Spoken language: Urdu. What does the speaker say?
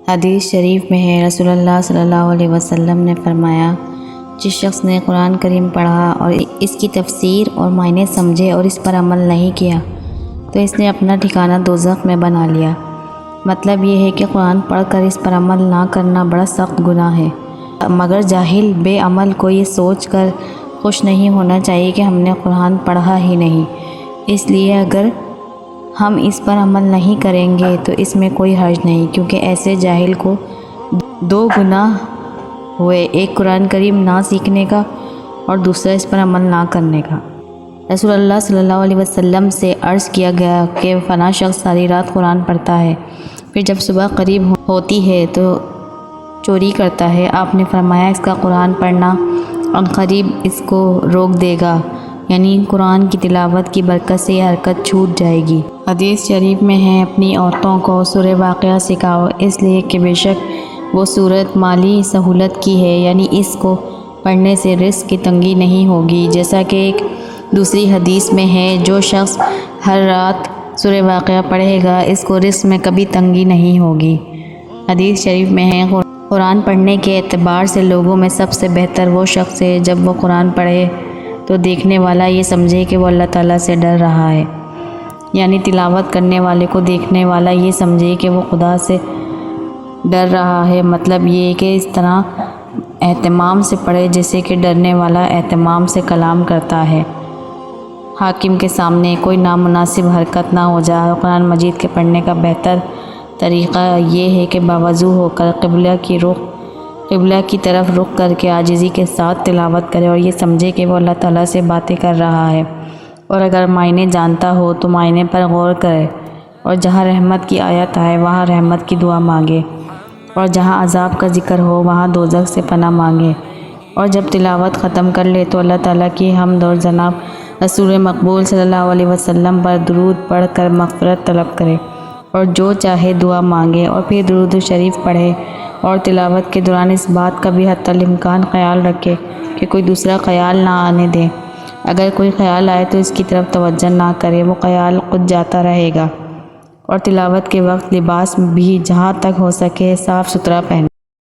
حدیث شریف میں ہے، رسول اللہ صلی اللہ علیہ وسلم نے فرمایا، جس شخص نے قرآن کریم پڑھا اور اس کی تفسیر اور معنی سمجھے اور اس پر عمل نہیں کیا تو اس نے اپنا ٹھکانہ دوزخ میں بنا لیا۔ مطلب یہ ہے کہ قرآن پڑھ کر اس پر عمل نہ کرنا بڑا سخت گناہ ہے، مگر جاہل بے عمل کو یہ سوچ کر خوش نہیں ہونا چاہیے کہ ہم نے قرآن پڑھا ہی نہیں، اس لیے اگر ہم اس پر عمل نہیں کریں گے تو اس میں کوئی حرج نہیں، کیونکہ ایسے جاہل کو دو گناہ ہوئے، ایک قرآن کریم نہ سیکھنے کا اور دوسرا اس پر عمل نہ کرنے کا۔ رسول اللہ صلی اللہ علیہ وسلم سے عرض کیا گیا کہ فلاں شخص ساری رات قرآن پڑھتا ہے، پھر جب صبح قریب ہوتی ہے تو چوری کرتا ہے۔ آپ نے فرمایا، اس کا قرآن پڑھنا عنقریب اس کو روک دے گا، یعنی قرآن کی تلاوت کی برکت سے یہ حرکت چھوٹ جائے گی۔ حدیث شریف میں ہے، اپنی عورتوں کو سورہ واقعہ سکھاؤ، اس لیے کہ بے شک وہ سورت مالی سہولت کی ہے، یعنی اس کو پڑھنے سے رزق کی تنگی نہیں ہوگی۔ جیسا کہ ایک دوسری حدیث میں ہے، جو شخص ہر رات سورہ واقعہ پڑھے گا اس کو رزق میں کبھی تنگی نہیں ہوگی۔ حدیث شریف میں ہے، قرآن پڑھنے کے اعتبار سے لوگوں میں سب سے بہتر وہ شخص ہے جب وہ قرآن پڑھے تو دیکھنے والا یہ سمجھے کہ وہ اللہ تعالیٰ سے ڈر رہا ہے، یعنی تلاوت کرنے والے کو دیکھنے والا یہ سمجھے کہ وہ خدا سے ڈر رہا ہے۔ مطلب یہ کہ اس طرح اہتمام سے پڑھے جیسے کہ ڈرنے والا اہتمام سے کلام کرتا ہے، حاکم کے سامنے کوئی نامناسب حرکت نہ ہو جائے۔ قرآن مجید کے پڑھنے کا بہتر طریقہ یہ ہے کہ باوضو ہو کر قبلہ کی طرف رخ کر کے عاجزی کے ساتھ تلاوت کرے اور یہ سمجھے کہ وہ اللہ تعالیٰ سے باتیں کر رہا ہے، اور اگر معنی جانتا ہو تو معنی پر غور کرے، اور جہاں رحمت کی آیت آئے وہاں رحمت کی دعا مانگے، اور جہاں عذاب کا ذکر ہو وہاں دوزخ سے پناہ مانگے، اور جب تلاوت ختم کر لے تو اللہ تعالیٰ کی حمد اور جناب رسول مقبول صلی اللہ علیہ وسلم پر درود پڑھ کر مغفرت طلب کرے، اور جو چاہے دعا مانگے، اور پھر درود شریف پڑھے، اور تلاوت کے دوران اس بات کا بھی حتی الامکان خیال رکھے کہ کوئی دوسرا خیال نہ آنے دے۔ اگر کوئی خیال آئے تو اس کی طرف توجہ نہ کرے، وہ خیال خود جاتا رہے گا۔ اور تلاوت کے وقت لباس بھی جہاں تک ہو سکے صاف ستھرا پہنے۔